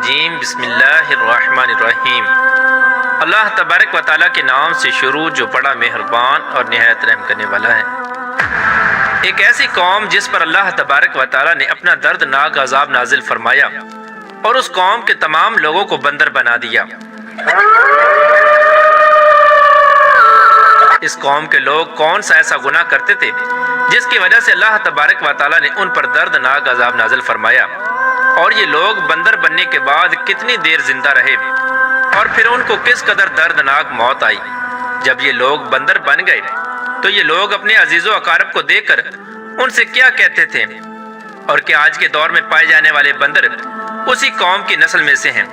الرجیم بسم اللہ الرحمن الرحیم۔ اللہ تبارک و تعالیٰ کے نام سے شروع جو بڑا مہربان اور نہایت رحم کرنے والا ہے۔ ایک ایسی قوم جس پر اللہ تبارک و تعالیٰ نے اپنا دردناک عذاب نازل فرمایا اور اس قوم کے تمام لوگوں کو بندر بنا دیا۔ اس قوم کے لوگ کون سا ایسا گناہ کرتے تھے جس کی وجہ سے اللہ تبارک و تعالیٰ نے ان پر دردناک عذاب نازل فرمایا، اور یہ لوگ بندر بننے کے بعد کتنی دیر زندہ رہے اور پھر ان کو کس قدر دردناک موت آئی۔ جب یہ لوگ بندر بن گئے تو یہ لوگ اپنے عزیز و اقارب کو دیکھ کر ان سے کیا کہتے تھے، اور کہ آج کے دور میں پائے جانے والے بندر اسی قوم کی نسل میں سے ہیں۔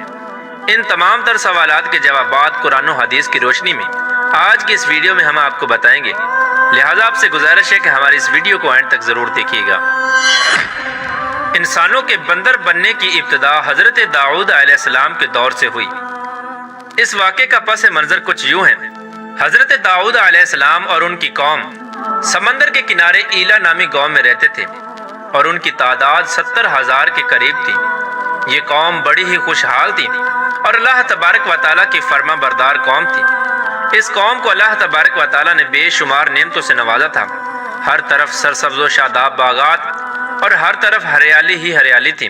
ان تمام تر سوالات کے جوابات قرآن و حدیث کی روشنی میں آج کی اس ویڈیو میں ہم آپ کو بتائیں گے، لہٰذا آپ سے گزارش ہے کہ ہماری اس ویڈیو کو اینڈ تک ضرور دیکھیے گا۔ انسانوں کے بندر بننے کی ابتدا حضرت داؤد علیہ السلام کے دور سے ہوئی۔ اس واقعے کا پس منظر کچھ یوں ہے۔ حضرت داؤد علیہ السلام اور ان کی قوم سمندر کے کنارے ایلا نامی گاؤں میں رہتے تھے، اور ان کی تعداد 70,000 کے قریب تھی۔ یہ قوم بڑی ہی خوشحال تھی اور اللہ تبارک و تعالیٰ کی فرما بردار قوم تھی۔ اس قوم کو اللہ تبارک و تعالیٰ نے بے شمار نعمتوں سے نوازا تھا۔ ہر طرف سرسبز و شاداب باغات اور ہر طرف ہریالی ہی ہریالی تھی،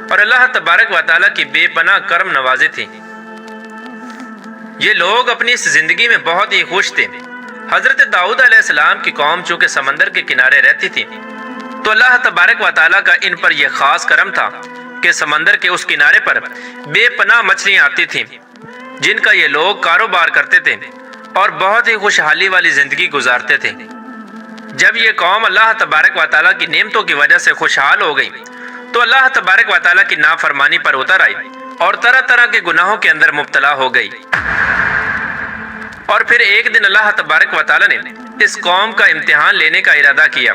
اور اللہ تبارک و تعالیٰ کی بے پناہ کرم نوازی تھی۔ یہ لوگ اپنی اس زندگی میں بہت ہی خوش تھے۔ حضرت داؤد علیہ السلام کی قوم چونکہ سمندر کے کنارے رہتی تھی تو اللہ تبارک و تعالیٰ کا ان پر یہ خاص کرم تھا کہ سمندر کے اس کنارے پر بے پناہ مچھلیاں آتی تھیں جن کا یہ لوگ کاروبار کرتے تھے اور بہت ہی خوشحالی والی زندگی گزارتے تھے۔ جب یہ قوم اللہ تبارک و تعالیٰ کی نعمتوں کی وجہ سے خوشحال ہو گئی تو اللہ تبارک و تعالیٰ کی نافرمانی پر اتر آئی اور طرح طرح کے گناہوں کے اندر مبتلا ہو گئی۔ اور پھر ایک دن اللہ تبارک و تعالیٰ نے اس قوم کا امتحان لینے کا ارادہ کیا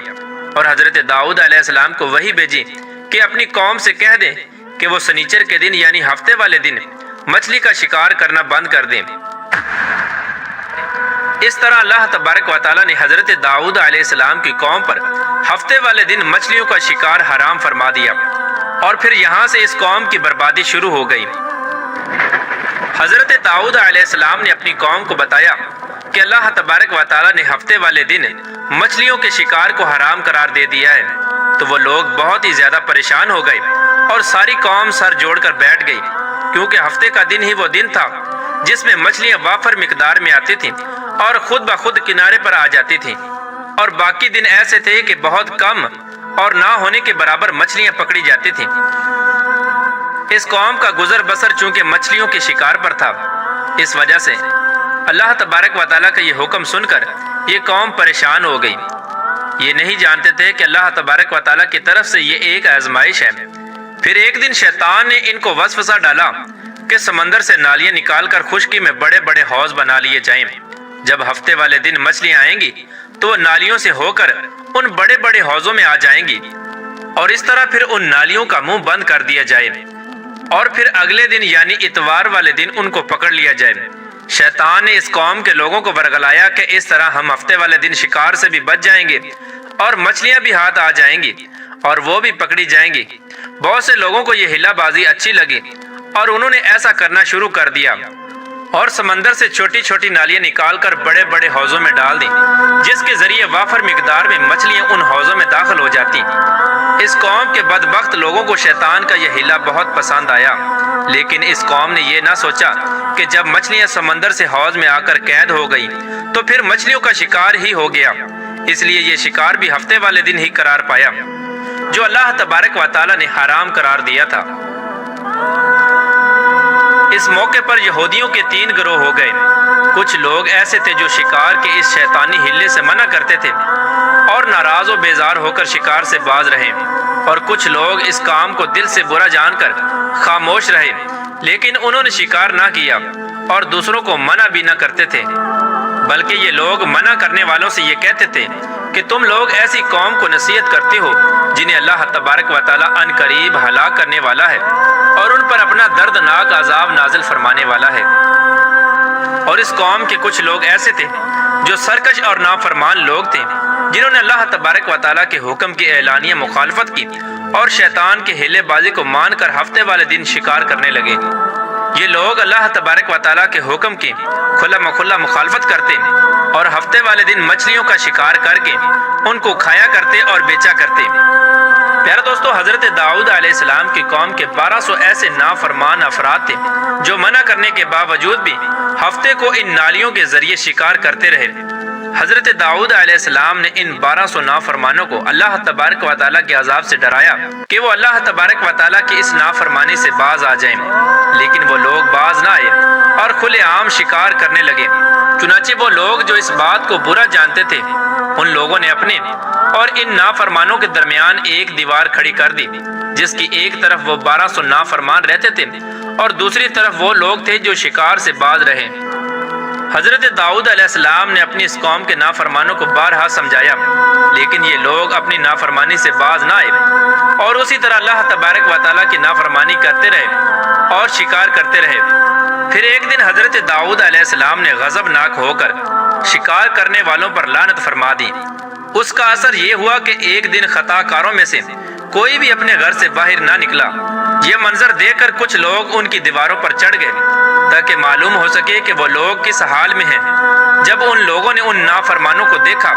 اور حضرت داؤد علیہ السلام کو وحی بھیجی کہ اپنی قوم سے کہہ دیں کہ وہ سنیچر کے دن یعنی ہفتے والے دن مچھلی کا شکار کرنا بند کر دیں۔ اس طرح اللہ تبارک و تعالیٰ نے حضرت داؤد علیہ السلام کی قوم پر ہفتے والے دن مچھلیوں کا شکار حرام فرما دیا، اور پھر یہاں سے اس قوم کی بربادی شروع ہو گئی۔ حضرت داؤد علیہ السلام نے اپنی قوم کو بتایا کہ اللہ تبارک و تعالیٰ نے ہفتے والے دن مچھلیوں کے شکار کو حرام قرار دے دیا ہے، تو وہ لوگ بہت ہی زیادہ پریشان ہو گئے اور ساری قوم سر جوڑ کر بیٹھ گئی، کیونکہ ہفتے کا دن ہی وہ دن تھا جس میں مچھلیاں وافر مقدار میں آتی تھیں اور خود بخود کنارے پر آ جاتی تھیں، اور باقی دن ایسے تھے کہ بہت کم اور نہ ہونے کے برابر مچھلیاں پکڑی جاتی تھیں۔ اس قوم کا گزر بسر چونکہ مچھلیوں کے شکار پر تھا، اس وجہ سے اللہ تبارک و تعالیٰ کا یہ حکم سن کر یہ قوم پریشان ہو گئی۔ یہ نہیں جانتے تھے کہ اللہ تبارک و تعالیٰ کی طرف سے یہ ایک آزمائش ہے۔ پھر ایک دن شیطان نے ان کو وسوسہ ڈالا کہ سمندر سے نالیاں نکال کر خشکی میں بڑے بڑے حوض بنا لیے جائیں۔ جب ہفتے والے دن مچھلیاں آئیں گی تو وہ نالیوں سے ہو کر ان بڑے بڑے حوضوں میں آ جائیں گی، اور اس طرح پھر ان نالیوں کا منہ بند کر دیا جائے، اور پھر اگلے دن یعنی اتوار والے دن ان کو پکڑ لیا جائے۔ شیطان نے اس قوم کے لوگوں کو ورگلایا کہ اس طرح ہم ہفتے والے دن شکار سے بھی بچ جائیں گے اور مچھلیاں بھی ہاتھ آ جائیں گی اور وہ بھی پکڑی جائیں گی۔ بہت سے لوگوں کو یہ ہلا بازی اچھی لگی اور انہوں نے ایسا کرنا شروع کر دیا اور سمندر سے چھوٹی چھوٹی نالیاں نکال کر بڑے بڑے حوضوں میں ڈال دیں، جس کے ذریعے وافر مقدار میں مچھلیاں ان حوضوں میں داخل ہو جاتی۔ اس قوم کے بدبخت لوگوں کو شیطان کا یہ ہلا بہت پسند آیا، لیکن اس قوم نے یہ نہ سوچا کہ جب مچھلیاں سمندر سے حوض میں آ کر قید ہو گئی تو پھر مچھلیوں کا شکار ہی ہو گیا، اس لیے یہ شکار بھی ہفتے والے دن ہی قرار پایا جو اللہ تبارک و تعالیٰ نے حرام قرار دیا تھا۔ اس موقع پر یہودیوں کے 3 گروہ ہو گئے۔ کچھ لوگ ایسے تھے جو شکار کے اس شیطانی ہلے سے منع کرتے تھے اور ناراض و بیزار ہو کر شکار سے باز رہے، اور کچھ لوگ اس کام کو دل سے برا جان کر خاموش رہے، لیکن انہوں نے شکار نہ کیا اور دوسروں کو منع بھی نہ کرتے تھے، بلکہ یہ لوگ منع کرنے والوں سے یہ کہتے تھے کہ تم لوگ ایسی قوم کو نصیحت کرتے ہو جنہیں اللہ تبارک و تعالیٰ ان قریب ہلاک کرنے والا ہے اور ان پر اپنا دردناک عذاب نازل فرمانے والا ہے۔ اور اس قوم کے کچھ لوگ ایسے تھے جو سرکش اور نافرمان لوگ تھے، جنہوں نے اللہ تبارک و تعالیٰ کے حکم کی اعلانیہ مخالفت کی اور شیطان کے ہیلے بازی کو مان کر ہفتے والے دن شکار کرنے لگے۔ یہ لوگ اللہ تبارک و تعالیٰ کے حکم کی کھلا مخالفت کرتے اور ہفتے والے دن مچھلیوں کا شکار کر کے ان کو کھایا کرتے اور بیچا کرتے۔ پیارے دوستو، حضرت داؤد علیہ السلام کی قوم کے 1200 ایسے نافرمان افراد تھے جو منع کرنے کے باوجود بھی ہفتے کو ان نالیوں کے ذریعے شکار کرتے رہے۔ حضرت داؤد علیہ السلام نے ان 1200 نافرمانوں کو اللہ تبارک و تعالیٰ کے عذاب سے ڈرایا کہ وہ اللہ تبارک و تعالیٰ کی اس نافرمانی سے باز آ جائیں، لیکن وہ لوگ باز نہ آئے اور کھلے عام شکار کرنے لگے۔ چنانچہ وہ لوگ جو اس بات کو برا جانتے تھے، ان لوگوں نے اپنے اور ان نافرمانوں کے درمیان ایک دیوار کھڑی کر دی، جس کی ایک طرف وہ 1200 نافرمان رہتے تھے اور دوسری طرف وہ لوگ تھے جو شکار سے باز رہے۔ حضرت داؤد علیہ السلام نے اپنی اس قوم کے نافرمانوں کو بارہا سمجھایا، لیکن یہ لوگ اپنی نافرمانی سے باز نہ آئے اور اسی طرح اللہ تبارک و تعالیٰ کی نافرمانی کرتے رہے اور شکار کرتے رہے۔ پھر ایک دن حضرت داؤد علیہ السلام نے غضبناک ہو کر شکار کرنے والوں پر لعنت فرما دی۔ اس کا اثر یہ ہوا کہ ایک دن خطا کاروں میں سے کوئی بھی اپنے گھر سے باہر نہ نکلا۔ یہ منظر دیکھ کر کچھ لوگ ان کی دیواروں پر چڑھ گئے تاکہ معلوم ہو سکے کہ وہ لوگ کس حال میں ہیں۔ جب ان لوگوں نے ان نافرمانوں کو دیکھا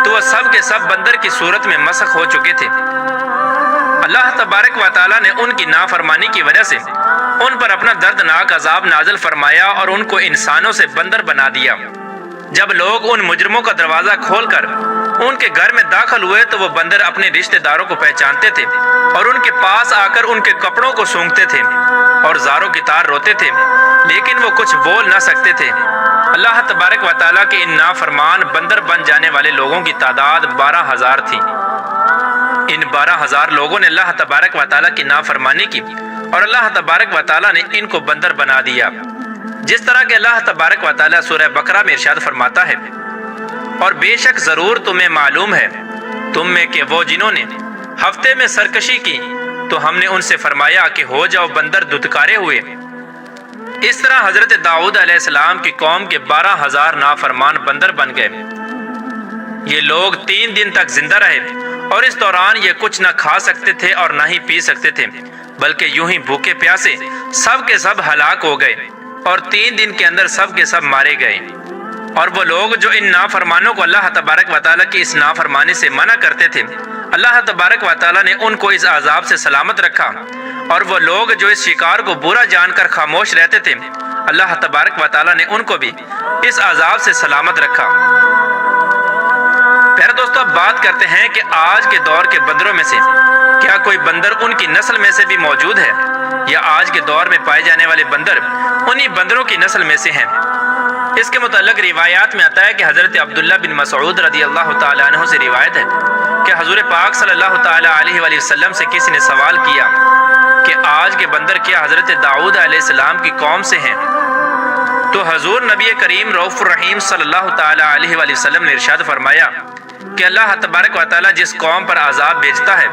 تو وہ سب کے سب بندر کی صورت میں مسخ ہو چکے تھے۔ اللہ تبارک و تعالیٰ نے ان کی نافرمانی کی وجہ سے ان پر اپنا دردناک عذاب نازل فرمایا اور ان کو انسانوں سے بندر بنا دیا۔ جب لوگ ان مجرموں کا دروازہ کھول کر ان کے گھر میں داخل ہوئے تو وہ بندر اپنے رشتہ داروں کو پہچانتے تھے اور ان کے پاس آ کر ان کے کپڑوں کو سونگھتے تھے اور زاروں کی طرح روتے تھے، لیکن وہ کچھ بول نہ سکتے تھے۔ اللہ تبارک و تعالیٰ کے ان نافرمان بندر بن جانے والے لوگوں کی تعداد 12,000 تھی۔ ان 12,000 لوگوں نے اللہ تبارک و تعالیٰ کی نافرمانی کی اور اللہ تبارک و تعالیٰ نے ان کو بندر بنا دیا، جس طرح کہ اللہ تبارک و تعالیٰ سورہ بقرہ میں ارشاد فرماتا ہے، اور بے شک ضرور تمہیں معلوم ہے تم میں کہ وہ جنہوں نے ہفتے میں سرکشی کی تو ہم نے ان سے فرمایا کہ ہو جاؤ بندر دھتکارے ہوئے۔ اس طرح حضرت داؤد علیہ السلام کی قوم کے 12,000 نافرمان بندر بن گئے۔ یہ لوگ 3 دن تک زندہ رہے اور اس دوران یہ کچھ نہ کھا سکتے تھے اور نہ ہی پی سکتے تھے، بلکہ یوں ہی بھوکے پیاسے سب کے سب ہلاک ہو گئے اور 3 دن کے اندر سب کے سب مارے گئے۔ اور وہ لوگ جو ان نافرمانوں کو اللہ تبارک و تعالیٰ کی اس نافرمانی سے منع کرتے تھے، اللہ تبارک و تعالیٰ نے ان کو اس عذاب سے سلامت رکھا، اور وہ لوگ جو اس شکار کو برا جان کر خاموش رہتے تھے، اللہ تبارک و تعالیٰ نے ان کو بھی اس عذاب سے سلامت رکھا۔ پیارے دوستو، اب بات کرتے ہیں کہ آج کے دور کے بندروں میں سے کیا کوئی بندر ان کی نسل میں سے بھی موجود ہے، یا آج کے دور میں پائے جانے والے بندر انہی بندروں کی نسل میں سے ہیں؟ اس کے متعلق روایات میں آتا ہے کہ حضرت عبداللہ بن مسعود رضی اللہ تعالیٰ عنہ سے روایت ہے کہ حضور پاک صلی اللہ تعالیٰ علیہ وآلہ وسلم سے کسی نے سوال کیا کہ آج کے بندر کیا حضرت داؤد علیہ السلام کی قوم سے ہیں؟ تو حضور نبی کریم رؤوف الرحیم صلی اللہ تعالیٰ علیہ وآلہ وسلم نے ارشاد فرمایا کہ اللہ تبارک و تعالیٰ جس قوم پر عذاب بھیجتا ہے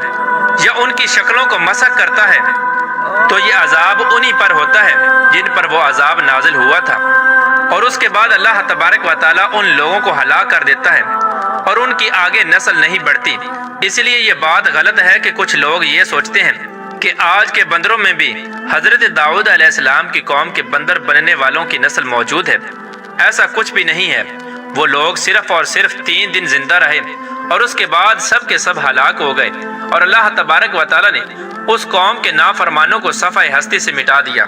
یا ان کی شکلوں کو مسخ کرتا ہے تو یہ عذاب انہی پر ہوتا ہے جن پر وہ عذاب نازل ہوا تھا، اور اس کے بعد اللہ تبارک و تعالیٰ ان لوگوں کو ہلاک کر دیتا ہے اور ان کی آگے نسل نہیں بڑھتی۔ اس لیے یہ بات غلط ہے کہ کچھ لوگ یہ سوچتے ہیں کہ آج کے بندروں میں بھی حضرت داؤد علیہ السلام کی قوم کے بندر بننے والوں کی نسل موجود ہے۔ ایسا کچھ بھی نہیں ہے۔ وہ لوگ صرف اور صرف 3 دن زندہ رہے اور اس کے بعد سب کے سب ہلاک ہو گئے، اور اللہ تبارک و تعالیٰ نے اس قوم کے نافرمانوں کو صفحہ ہستی سے مٹا دیا۔